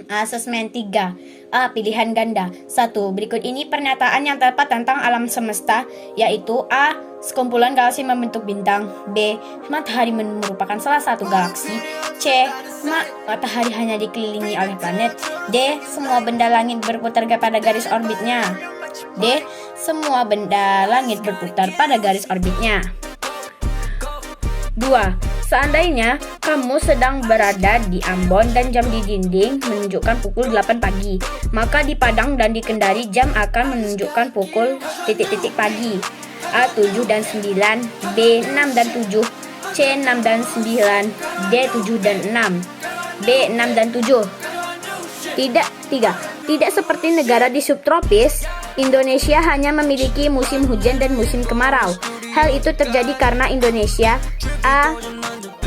Asesmen 3. A. Pilihan ganda. 1. Berikut ini pernyataan yang tepat tentang alam semesta, yaitu A. Sekumpulan galaksi membentuk bintang. B. Matahari merupakan salah satu galaksi. C. Matahari hanya dikelilingi oleh planet. D. Semua benda langit berputar pada garis orbitnya. D. Semua benda langit berputar pada garis orbitnya. 2. Seandainya kamu sedang berada di Ambon dan jam di dinding menunjukkan pukul 8 pagi, maka di Padang dan di Kendari jam akan menunjukkan pukul titik-titik pagi. A. 7 dan 9, B. 6 dan 7, C. 6 dan 9, D. 7 dan 6, B. 6 dan 7. Tidak seperti negara di subtropis, Indonesia hanya memiliki musim hujan dan musim kemarau. Hal itu terjadi karena Indonesia A.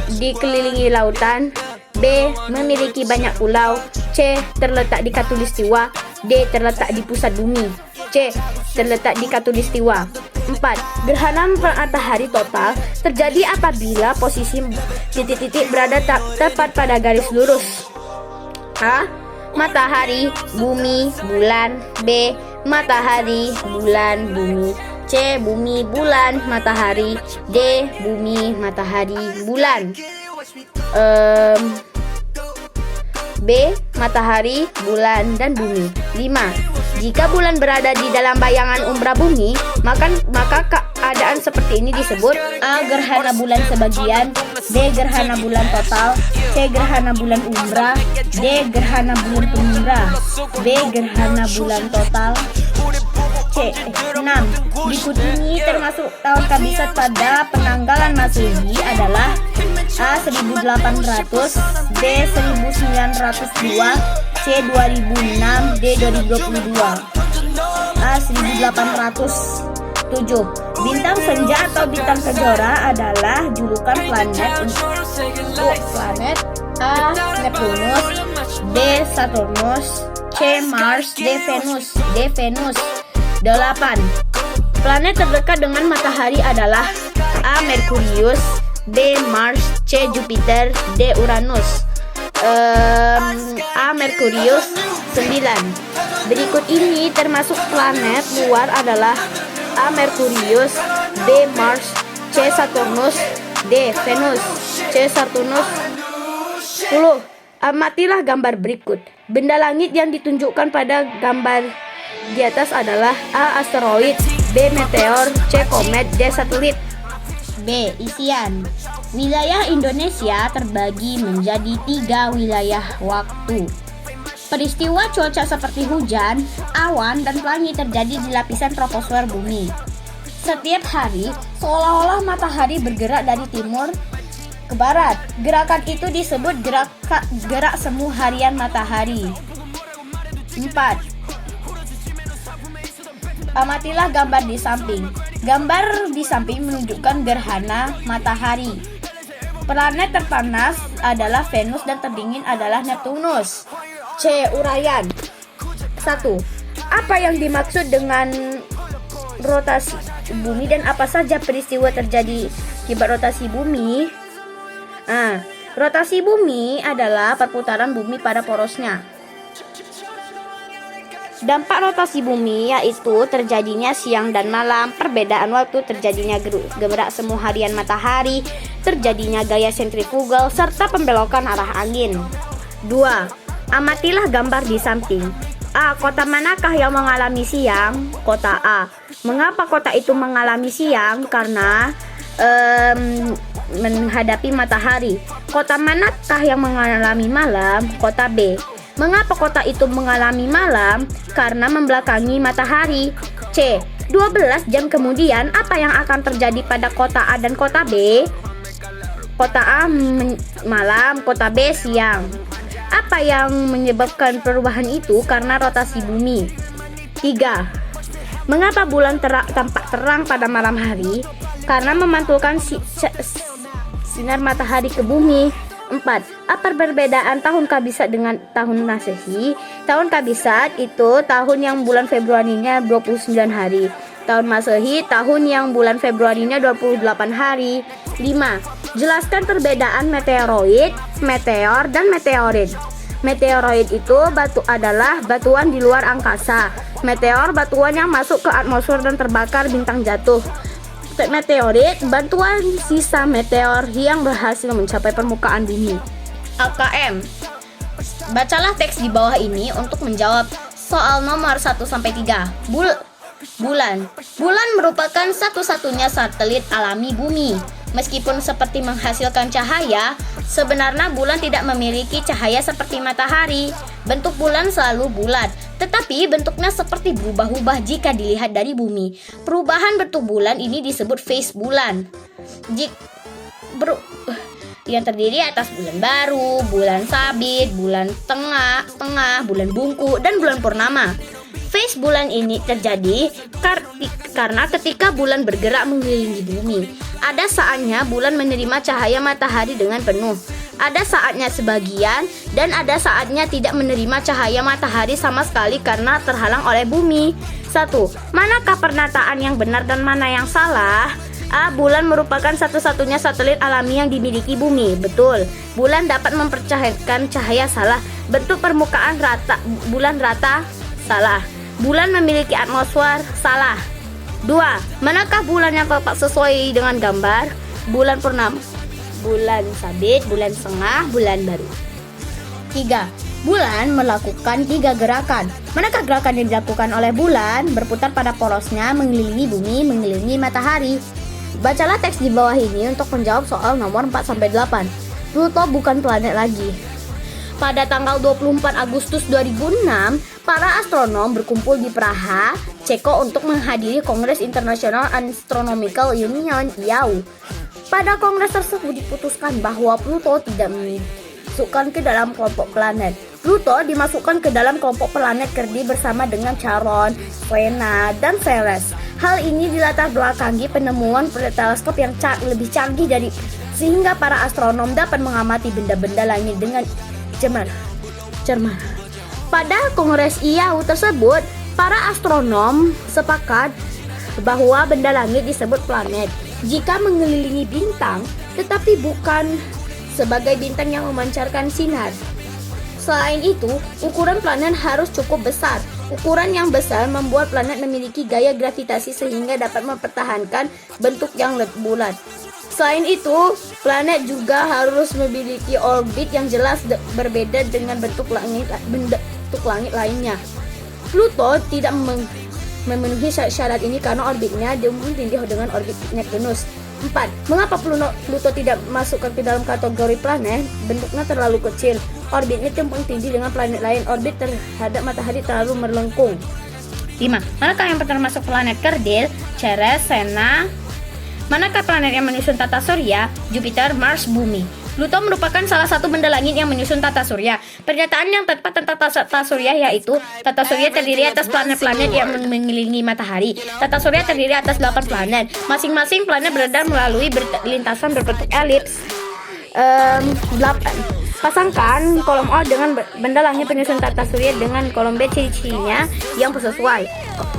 dikelilingi lautan, B. memiliki banyak pulau, C. terletak di khatulistiwa, D. terletak di pusat bumi. C. terletak di khatulistiwa. 4. Gerhana matahari total terjadi apabila posisi titik-titik berada tepat pada garis lurus. A. matahari, bumi, bulan. B. matahari, bulan, bumi. C. bumi, bulan, matahari. D. bumi, matahari, bulan. B. matahari, bulan, dan bumi. 5. Jika bulan berada di dalam bayangan umbra bumi, maka keadaan seperti ini disebut A. gerhana bulan sebagian, B. gerhana bulan total, C. gerhana bulan umbra, D. gerhana bulan penumbra, B. gerhana bulan total. 6. Berikut ini termasuk tahun kabisat pada penanggalan Masehi adalah A. 1800, B. 1902, C. 2006, D. 2022. A. 1807. Bintang senja atau bintang kejora adalah julukan planet untuk planet. A. Neptunus, B. Saturnus, C. Mars, D. Venus. 8. Planet terdekat dengan matahari adalah A. Merkurius, B. Mars, C. Jupiter, D. Uranus. A. Merkurius. 9. Berikut ini termasuk planet luar adalah A. Merkurius, B. Mars, C. Saturnus, D. Venus, C. Saturnus. 10. Amatilah gambar berikut. Benda langit yang ditunjukkan pada gambar di atas adalah A. asteroid, B. meteor, C. komet, D. satelit. B. Isian. Wilayah Indonesia terbagi menjadi 3 wilayah waktu. Peristiwa cuaca seperti hujan, awan, dan pelangi terjadi di lapisan troposfer bumi. Setiap hari, seolah-olah matahari bergerak dari timur ke barat. Gerakan itu disebut gerak semu harian matahari. 4. Amatilah gambar di samping. Gambar di samping menunjukkan gerhana matahari. Planet terpanas adalah Venus dan terdingin adalah Neptunus. C. Uraian. 1. Apa yang dimaksud dengan rotasi bumi dan apa saja peristiwa terjadi akibat rotasi bumi? Rotasi bumi adalah perputaran bumi pada porosnya. Dampak rotasi bumi yaitu terjadinya siang dan malam, perbedaan waktu, terjadinya gerak semu harian matahari, terjadinya gaya sentrifugal, serta pembelokan arah angin. 2. Amatilah gambar di samping. A. Kota manakah yang mengalami siang? Kota A. Mengapa kota itu mengalami siang? Karena menghadapi matahari. Kota manakah yang mengalami malam? Kota B. Mengapa kota itu mengalami malam? Karena membelakangi matahari. C. 12 jam kemudian, apa yang akan terjadi pada kota A dan kota B? Kota A malam, kota B siang. Apa yang menyebabkan perubahan itu? Karena rotasi bumi. 3. Mengapa bulan tampak terang pada malam hari? Karena memantulkan sinar matahari ke bumi. 4. Apa perbedaan tahun kabisat dengan tahun Masehi? Tahun kabisat itu tahun yang bulan Februarinya 29 hari. Tahun Masehi tahun yang bulan Februarinya 28 hari. 5. Jelaskan perbedaan meteoroid, meteor, dan meteorit. Meteoroid itu adalah batuan di luar angkasa. Meteor batuan yang masuk ke atmosfer dan terbakar bintang jatuh. Meteorit bantuan sisa meteor yang berhasil mencapai permukaan bumi. AKM. Bacalah teks di bawah ini untuk menjawab soal nomor 1-3. Bulan. Bulan merupakan satu-satunya satelit alami bumi. Meskipun seperti menghasilkan cahaya, sebenarnya bulan tidak memiliki cahaya seperti matahari. Bentuk bulan selalu bulat, tetapi bentuknya seperti berubah-ubah jika dilihat dari bumi. Perubahan bentuk bulan ini disebut fase bulan. Yang terdiri atas bulan baru, bulan sabit, bulan tengah, bulan bungku, dan bulan purnama. Fase bulan ini terjadi karena ketika bulan bergerak mengelilingi bumi. Ada saatnya bulan menerima cahaya matahari dengan penuh. Ada saatnya sebagian dan ada saatnya tidak menerima cahaya matahari sama sekali karena terhalang oleh bumi. 1. Manakah pernyataan yang benar dan mana yang salah? A. Bulan merupakan satu-satunya satelit alami yang dimiliki bumi. Betul. Bulan dapat mempercayakan cahaya. Salah. Bentuk permukaan bulan rata. Salah. Bulan memiliki atmosfer. Salah. 2. Manakah bulan yang tepat sesuai dengan gambar? Bulan purnama, bulan sabit, bulan tengah, bulan baru. 3. Bulan melakukan 3 gerakan. Manakah gerakan yang dilakukan oleh bulan? Berputar pada porosnya, mengelilingi bumi, mengelilingi matahari. Bacalah teks di bawah ini untuk menjawab soal nomor 4-8. Pluto bukan planet lagi. Pada tanggal 24 Agustus 2006, para astronom berkumpul di Praha, Ceko untuk menghadiri Kongres International Astronomical Union (IAU). Pada kongres tersebut diputuskan bahwa Pluto tidak dimasukkan ke dalam kelompok planet. Pluto dimasukkan ke dalam kelompok planet Kerdi bersama dengan Charon, Vega, dan Ceres. Hal ini dilatar belakangi penemuan teleskop yang lebih canggih sehingga para astronom dapat mengamati benda-benda langit dengan cermat. Pada kongres IAU tersebut, para astronom sepakat bahwa benda langit disebut planet jika mengelilingi bintang, tetapi bukan sebagai bintang yang memancarkan sinar. Selain itu, ukuran planet harus cukup besar. Ukuran yang besar membuat planet memiliki gaya gravitasi sehingga dapat mempertahankan bentuk yang bulat. Selain itu, planet juga harus memiliki orbit yang jelas berbeda dengan bentuk langit lainnya. Pluto tidak memenuhi syarat ini karena orbitnya tinggi dengan orbit Neptunus. 4. Mengapa Pluto tidak masukkan ke dalam kategori planet? Bentuknya terlalu kecil. Orbitnya tumpang tinggi dengan planet lain. Orbit terhadap matahari terlalu melengkung. 5. Manakah yang termasuk planet kerdil? Ceres, Vega. Manakah planet yang menyusun tata surya? Jupiter, Mars, Bumi. Pluto merupakan salah satu benda langit yang menyusun tata surya. Pernyataan yang tepat tentang tata surya yaitu tata surya terdiri atas planet-planet yang mengelilingi matahari. Tata surya terdiri atas 8 planet. Masing-masing planet beredar melalui lintasan berbentuk elips. 8. Pasangkan kolom O dengan benda langit penyusun tata surya dengan kolom B ciri-cirinya yang sesuai.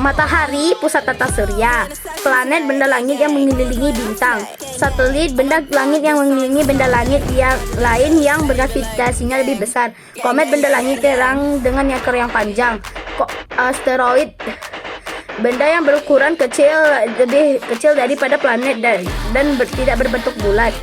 Matahari pusat tata surya, planet benda langit yang mengelilingi bintang, satelit benda langit yang mengelilingi benda langit yang lain yang bergravitasinya lebih besar, komet benda langit terang dengan ekor yang panjang, asteroid benda yang berukuran lebih kecil daripada planet dan tidak berbentuk bulat.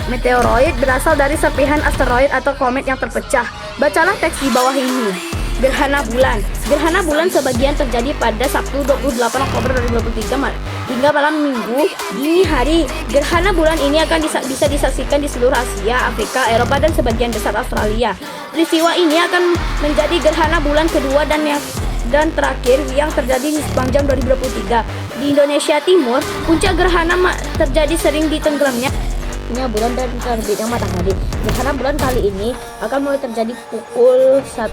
Meteoroid berasal dari serpihan asteroid atau komet yang terpecah. Bacalah teks di bawah ini. Gerhana bulan. Gerhana bulan sebagian terjadi pada Sabtu 28 Oktober 2023 hingga malam Minggu dini hari. Gerhana bulan ini akan bisa disaksikan di seluruh Asia, Afrika, Eropa, dan sebagian besar Australia. Peristiwa ini akan menjadi gerhana bulan kedua dan terakhir yang terjadi di sepanjang 2023. Di Indonesia Timur, puncak gerhana terjadi sering di tenggelamnya bulan dan terbitnya matahari. Gerhana bulan kali ini akan mulai terjadi pukul 1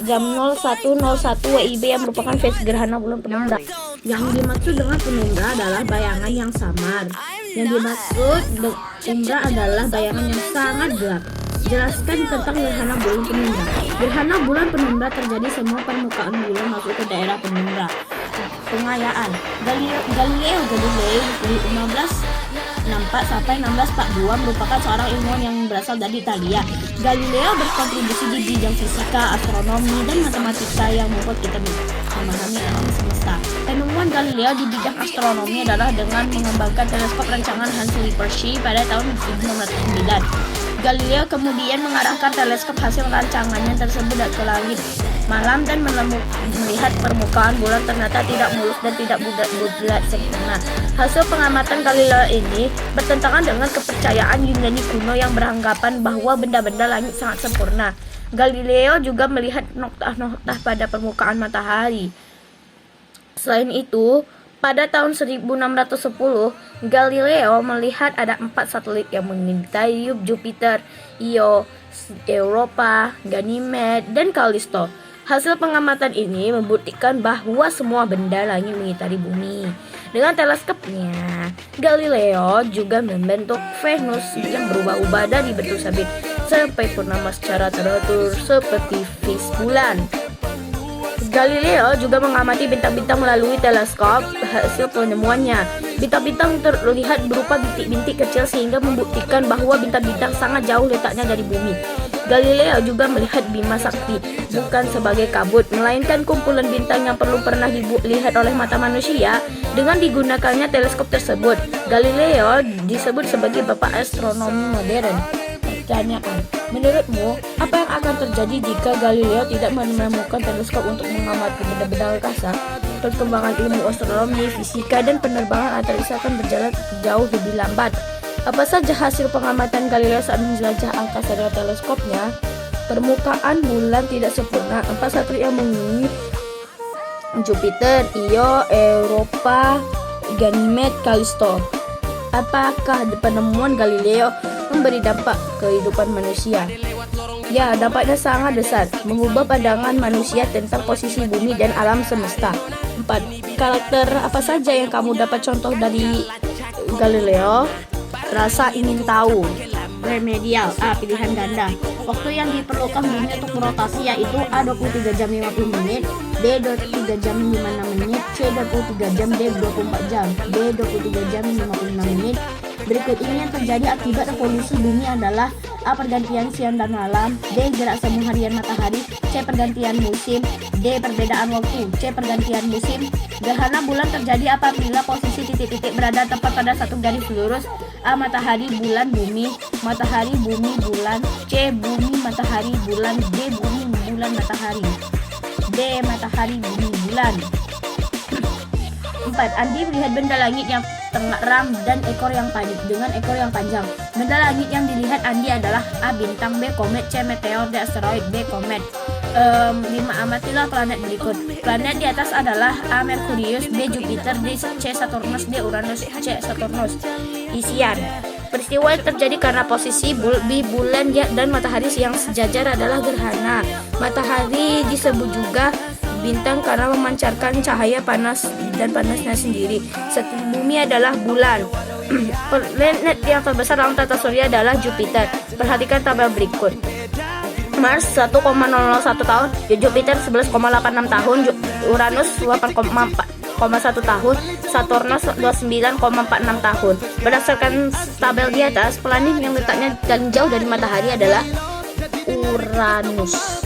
jam 01.01 WIB yang merupakan fase gerhana bulan penumbra. Yang dimaksud dengan penumbra adalah bayangan yang samar. Yang dimaksud umbra adalah bayangan yang sangat gelap. Jelaskan tentang gerhana bulan penumbra. Gerhana bulan penumbra terjadi semua permukaan bulan masuk ke daerah penumbra. Pengayaan. Galileo Galilei 1664 sampai 1642 merupakan seorang ilmuwan yang berasal dari Italia. Galileo berkontribusi di bidang fisika, astronomi, dan matematika yang membuat kita memahami alam semesta. Penemuan Galileo di bidang astronomi adalah dengan mengembangkan teleskop rancangan Hans Lippershey pada tahun 1609. Galileo kemudian mengarahkan teleskop hasil rancangannya tersebut ke langit malam dan melihat permukaan bulan ternyata tidak mulus dan tidak bulat sempurna. Hasil pengamatan Galileo ini bertentangan dengan kepercayaan Yunani kuno yang beranggapan bahwa benda-benda langit sangat sempurna. Galileo juga melihat noktah-noktah pada permukaan matahari. Selain itu, pada tahun 1610, Galileo melihat ada 4 satelit yang mengelilingi Jupiter, Io, Europa, Ganymede, dan Callisto. Hasil pengamatan ini membuktikan bahwa semua benda langit mengitari bumi. Dengan teleskopnya, Galileo juga membentuk Venus yang berubah-ubah dari bentuk sabit sampai purnama secara teratur seperti fase bulan. Galileo juga mengamati bintang-bintang melalui teleskop. Hasil penemuannya, bintang-bintang terlihat berupa bintik-bintik kecil sehingga membuktikan bahwa bintang-bintang sangat jauh letaknya dari bumi. Galileo juga melihat Bima Sakti bukan sebagai kabut, melainkan kumpulan bintang yang perlu pernah dilihat oleh mata manusia. Dengan digunakannya teleskop tersebut, Galileo disebut sebagai bapak astronomi modern. Pertanyaan, menurutmu apa yang akan terjadi jika Galileo tidak menemukan teleskop untuk mengamati benda-benda angkasa? Perkembangan ilmu astronomi, fisika, dan penerbangan antariksa akan berjalan jauh lebih lambat. Apa saja hasil pengamatan Galileo saat menjelajah angkasa dengan teleskopnya? Permukaan bulan tidak sempurna. 4 satelit yang mengelilingi Jupiter, Io, Europa, Ganymede, Callisto. Apakah penemuan Galileo memberi dampak kehidupan manusia? Ya, dampaknya sangat besar, mengubah pandangan manusia tentang posisi bumi dan alam semesta. 4. Karakter apa saja yang kamu dapat contoh dari Galileo? Rasa ingin tahu. Remedial, A. Pilihan ganda. Waktu yang diperlukan bumi untuk berotasi yaitu A. 23 jam 50 menit, B. 23 jam 56 menit, C. 23 jam, D. 24 jam, D. 23 jam 56 menit. Berikut ini yang terjadi akibat revolusi bumi adalah A. Pergantian siang dan malam, B. Gerak semu harian matahari, C. Pergantian musim, D. Perbedaan waktu, C. Pergantian musim. Gerhana bulan terjadi apabila posisi titik-titik berada tepat pada satu garis lurus. A. Matahari, bulan, bumi, matahari, bumi, bulan, C. Bumi, matahari, bulan, D. Bumi, bulan, matahari, D. Matahari, bumi, bulan. 4. Andi melihat benda langit yang tengaram dan ekor yang dengan ekor yang panjang. Benda langit yang dilihat Andi adalah A. Bintang, B. Komet, C. Meteor, D. Asteroid, D. Komet. 5. Amatilah planet berikut. Planet di atas adalah A. Merkurius, B. Jupiter, D. C. Saturnus, D. Uranus, C. Saturnus. Isian. Peristiwa yang terjadi karena posisi bulan dan matahari yang sejajar adalah gerhana. Matahari disebut juga bintang karena memancarkan cahaya panas dan panasnya sendiri. Satelit bumi adalah bulan. Planet yang terbesar dalam tata surya adalah Jupiter. Perhatikan tabel berikut. Mars 1,001 tahun, Jupiter 11,86 tahun, Uranus 8,1 tahun, Saturnus 29,46 tahun. Berdasarkan tabel di atas, planet yang letaknya paling jauh dari matahari adalah Uranus.